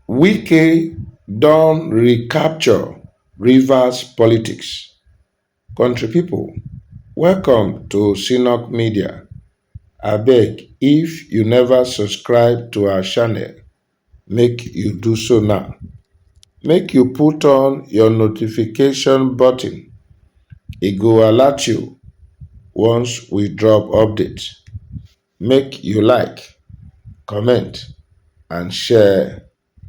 Wike don recapture Rivers politics. Country people, welcome to Synok Media. Abeg, if you never subscribe to our channel, make you do so now. Make you put on your notification button. E go alert you once we drop update. Make you like, comment, and share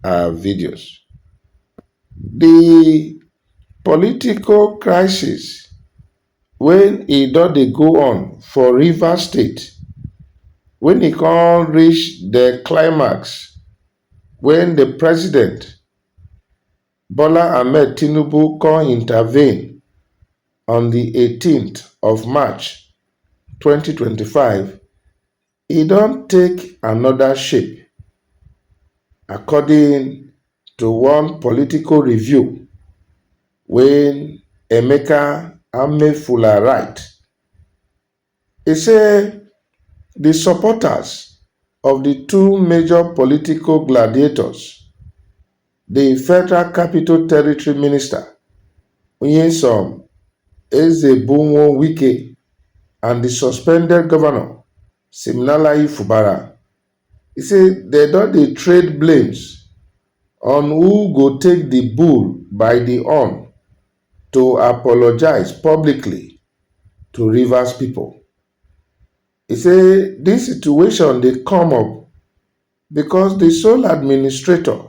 our videos. The political crisis when e don dey go on for Rivers State, when e come reach the climax, when the president Bola Ahmed Tinubu come intervene on the 18th of March 2025, e don take another shape according to one political review wey Emeka Amefula write. E say the supporters of the two major political gladiators, the Federal Capital Territory Minister Nyesom Wike and the suspended governor Siminalayi Fubara, e say they don dey trade blames on who go take the bull by the horn to apologize publicly to Rivers people. E say dis situation dey come up because the sole administrator,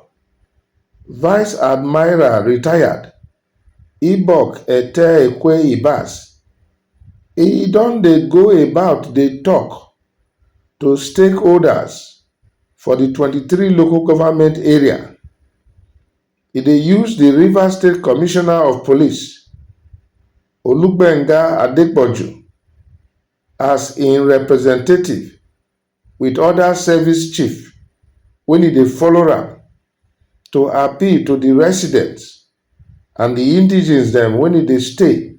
Vice Admiral retired Ibok Ete Ekwe Ibas, e don dey go about dey talk to stakeholders for the 23 local government area. E dey use the Rivers State Commissioner of Police, Olugbenga Adepoju, as im representative with other service chief wey e dey follow am to appeal to the residents and the indigenes dem wey e dey stay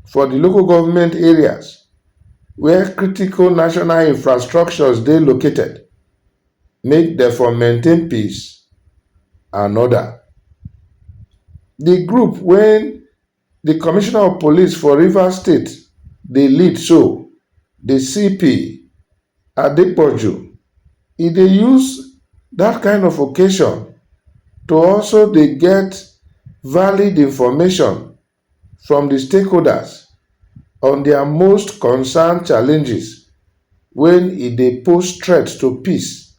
for the local government areas where critical national infrastructures dey located, make dem for maintain peace and order. The group wey the Commissioner of Police for Rivers State dey lead, so the CP Adepoju, e dey use that kind of occasion to also dey get valid information from the stakeholders on their most concerned challenges when e dey pose threat to peace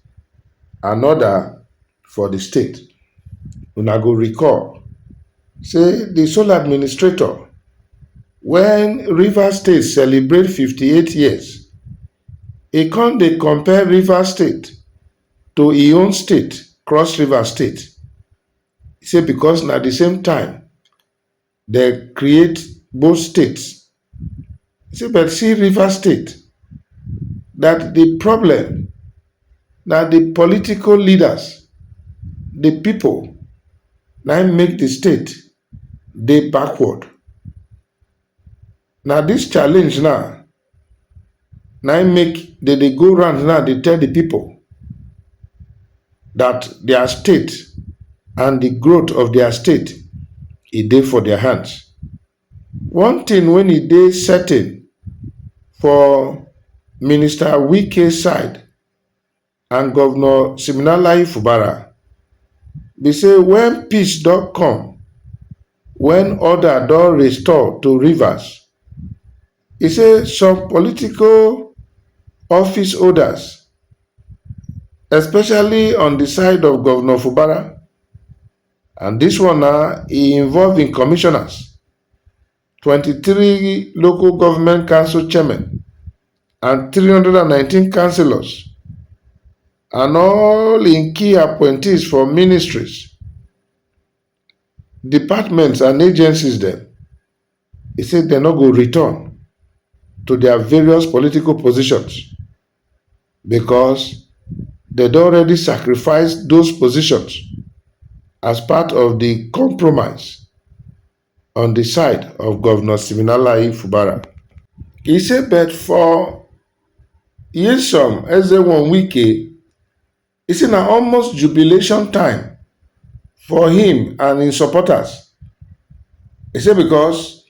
and order for the state. Una go recall say the sole administrator, when Rivers State celebrate 58 years, e come dey compare Rivers State to e own state, Cross River State. E say because na the same time dem create both states. E say but see Rivers State, that the problem na the political leaders, the people, na im make the state dey backward. Na this challenge now na im make dem dey go round now dey tell the people that their state and the growth of their state e dey for their hands. One thing wey e dey certain for Minister Wike side and Governor Siminalayi Fubara be say when peace don come, when order don restore to Rivers, e say some political office holders, especially on the side of Governor Fubara, and this one na e involve in commissioners, 23 local government council chairmen, and 319 councillors, and all in key appointees for ministries, departments and agencies dem. E say dem no go return to their various political positions because they don already sacrificed those positions as part of the compromise on the side of Governor Siminalayi Fubara. E say but for Nyesom Wike, e say na almost jubilation time for him and his supporters. He said because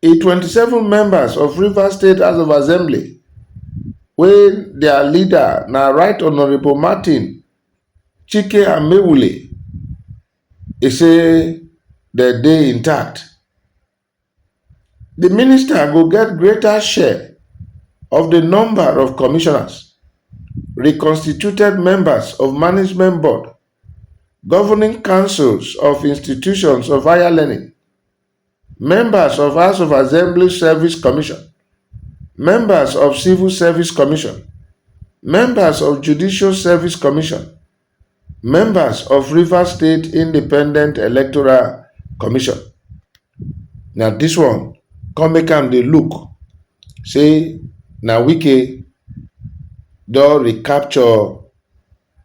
27 members of Rivers State House of Assembly, when their leader na Right Honorable Martin Chike Amewule, he say the day intact. The minister go get greater share of the number of commissioners, reconstituted members of management board, governing councils of institutions of higher learning, members of House of Assembly Service Commission, members of Civil Service Commission, members of Judicial Service Commission, members of Rivers State Independent Electoral Commission. Now this one come make am dey look say na Wike don recapture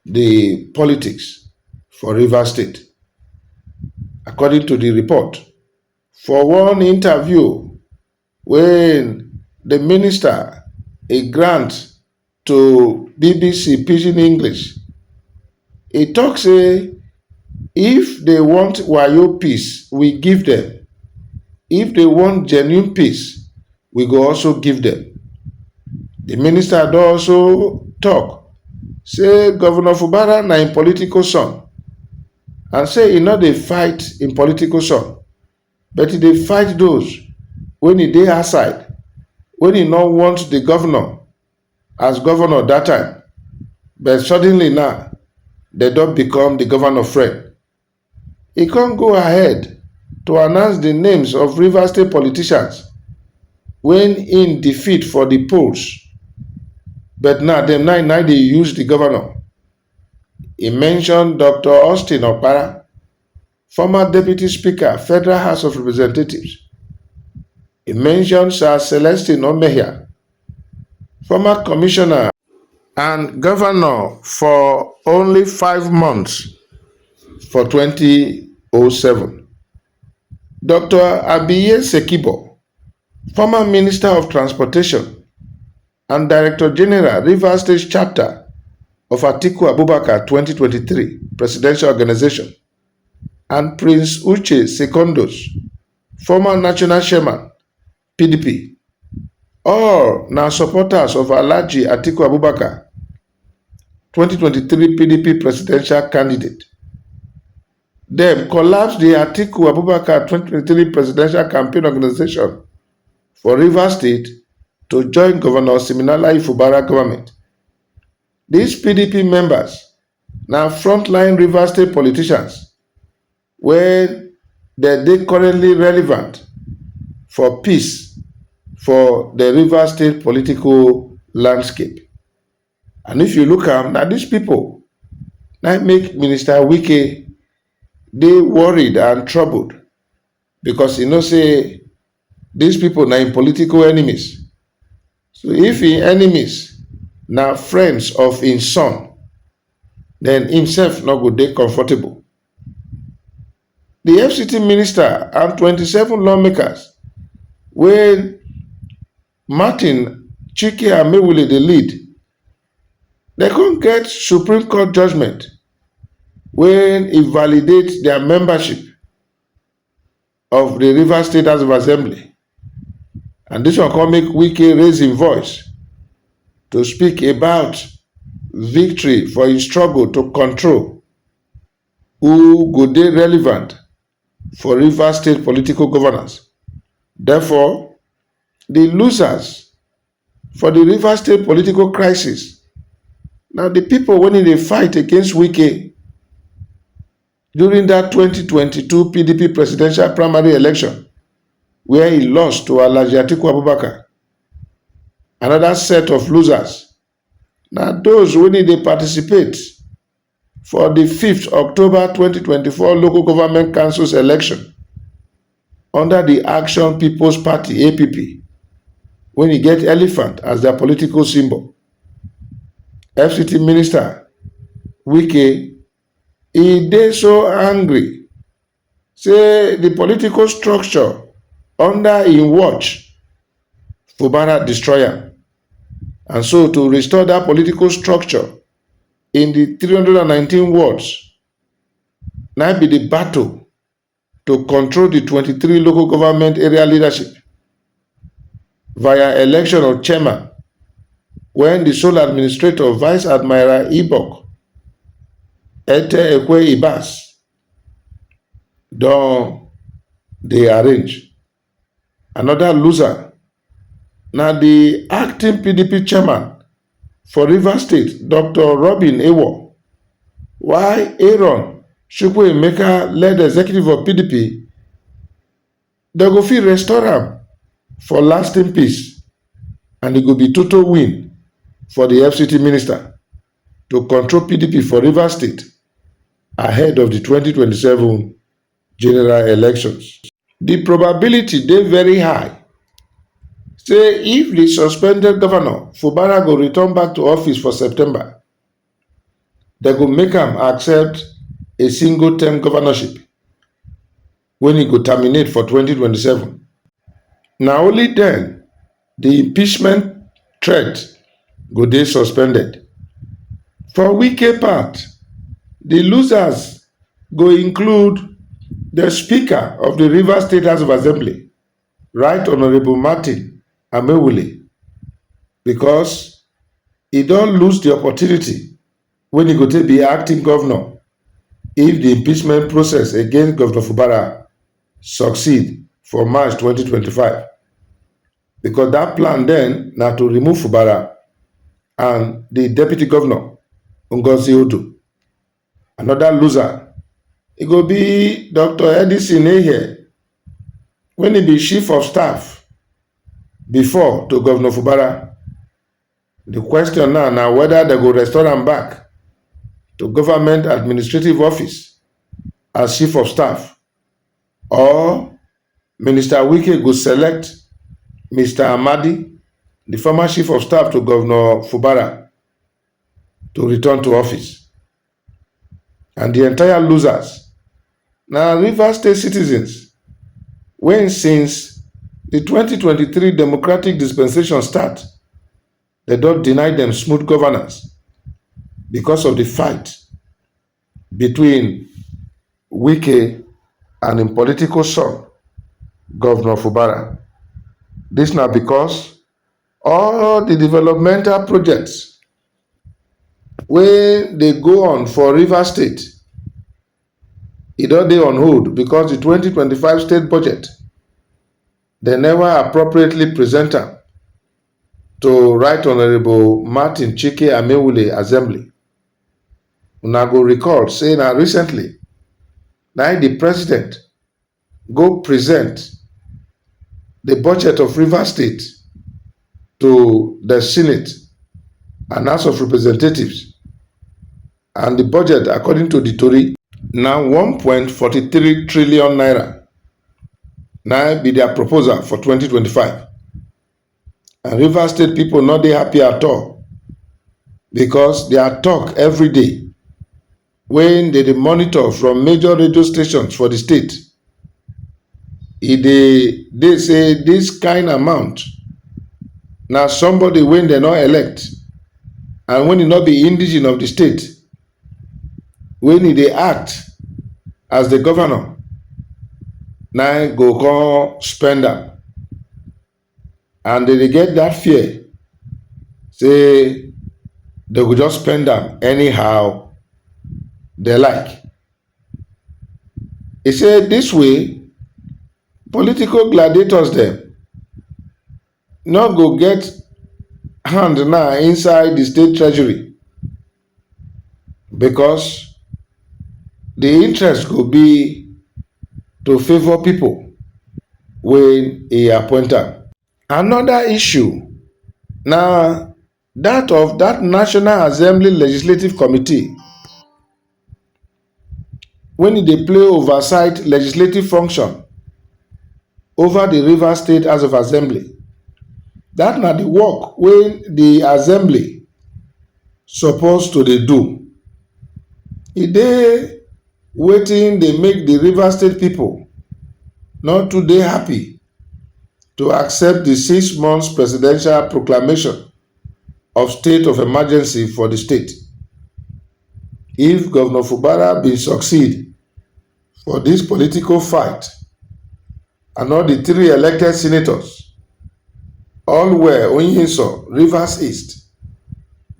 the politics for Rivers State. According to the report, for one interview when the minister a grant to BBC Pidgin English, he talk say if they want wayo peace, we give them. If they want genuine peace, we go also give them. The minister don also talk say Governor Fubara na im political son, and say e no dey fight im political son, but e dey fight those when e dey outside, when e no want the governor as governor that time, but suddenly now they don become the governor friend. E come go ahead to announce the names of Rivers State politicians when in defeat for the polls, but now dem now dey use the governor. He mentioned Dr. Austin Okpara, former Deputy Speaker, Federal House of Representatives. He mentioned Sir Celestine Omehia, former Commissioner and Governor for only 5 months for 2007. Dr. Abiye Sekibo, former Minister of Transportation and Director General, Rivers State Chapter of Atiku Abubakar 2023 Presidential Organization, and Prince Uche Secondos, former National Chairman, PDP. All now supporters of Alhaji Atiku Abubakar 2023 PDP presidential candidate. Dem collapsed the Atiku Abubakar 2023 presidential campaign organization for Rivers State to join Governor Siminalayi Fubara government. These PDP members now frontline Rivers State politicians when they currently relevant for peace for the Rivers State political landscape. And if you look at now, these people now make Minister Wike they worried and troubled because you know say these people na im political enemies. So if im enemies na friends of im son, then himself no go dey comfortable. The FCT minister and 27 lawmakers wey Martin Chike Amewule dey lead, they come get Supreme Court judgment when e validate their membership of the Rivers State House of Assembly. And this one come make Wike raise his voice to speak about victory for his struggle to control who go dey relevant for Rivers State political governance. Therefore, the losers for the Rivers State political crisis na the people wey dey fight against Wike during that 2022 PDP presidential primary election where he lost to Alhaji Atiku Abubakar. Another set of losers na those wey dey participate for the 5th October 2024 local government councils election under the Action People's Party APP when e get elephant as their political symbol. FCT Minister Wike e dey so angry say the political structure under im watch Fubara destroy am, and so to restore that political structure in the 319 wards now be the battle to control the 23 local government area leadership via election of chairman when the sole administrator Vice Admiral Ibok Ete Ekwe Ibas don dey arrange. Another loser na the acting PDP chairman for Rivers State, Dr. Robin Ewo. Why Aaron Chukwuemeka led executive of PDP, they go fit restore am for lasting peace, and it go be total win for the FCT minister to control PDP for Rivers State ahead of the 2027 general elections. The probability dey very high say if the suspended governor Fubara go return back to office for September, they go make am accept a single term governorship when he go terminate for 2027. Na only then the impeachment threat go dey suspended. For Wike part, the losers go include the Speaker of the Rivers State House of Assembly, Right Honorable Martin Amewule, because he don lose the opportunity when he go take be acting governor if the impeachment process against Governor Fubara succeed for March 2025. Because that plan then na to remove Fubara and the deputy governor Ngozi Odo. Another loser, it go be Dr. Edison Ehe when he be chief of staff before to Governor Fubara. The question now na whether they go restore am back to government administrative office as chief of staff, or Minister Wike go select Mr. Amadi, the former chief of staff to Governor Fubara, to return to office. And the entire losers na Rivers State citizens when since the 2023 democratic dispensation start, they don deny them smooth governance because of the fight between Wike and im political son, Governor Fubara. This na because all the developmental projects wey dey go on for Rivers State, e don dey on hold because the 2025 state budget, they never appropriately present am to Right Honorable Martin Chike Amewule Assembly. Una go recall say na recently na the president go present the budget of Rivers State to the Senate and House of Representatives, and the budget according to the Tori na 1.43 trillion naira na be their proposal for 2025. And Rivers State people no dey happy at all because their talk every day when they dey monitor from major radio stations for the state, they say this kind amount na somebody when they not elect and when he not be indigene of the state, when he dey act as the governor, na go come spend am. And they get that fear say they go just spend am anyhow they like. He said this way political gladiators dem no go get hand now inside the state treasury because the interest go be to favor people when he appoint am. Another issue na that of that National Assembly Legislative Committee when e dey play oversight legislative function over the Rivers State House of Assembly. That na the work wey the assembly suppose to dey do. E dey wetin dey make the Rivers State people not too dey happy to accept the 6 months presidential proclamation of state of emergency for the state. If Governor Fubara bin succeed for this political fight, and all the three elected senators, all were Onyeso, Rivers East,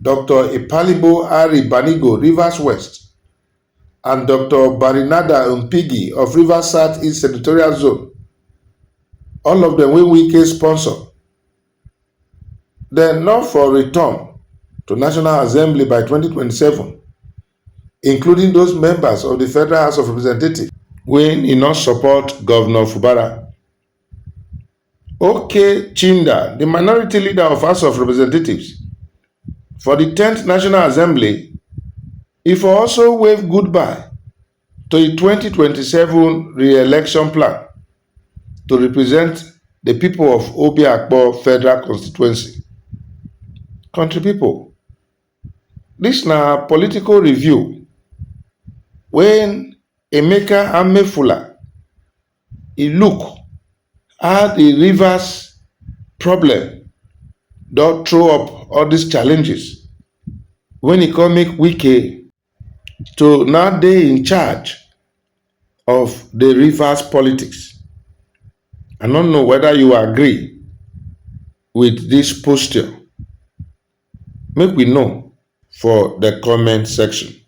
Dr. Ipalibo Ari Banigo, Rivers West, and Dr. Barinada Mpigi of Rivers South-East Senatorial Zone. All of them will Wike sponsor. Then not for return to National Assembly by 2027, including those members of the Federal House of Representatives wey e not support Governor Fubara. OK Chinda, the minority leader of House of Representatives for the 10th National Assembly, he for also wave goodbye to a 2027 re-election plan to represent the people of Obiakpo Federal Constituency. Country people, this na political review when Emeka Amefula he look how the Rivers problem don throw up all these challenges when e come make Wike to now dey in charge of the Rivers politics. I don't know whether you agree with this posture. Make we know for the comment section.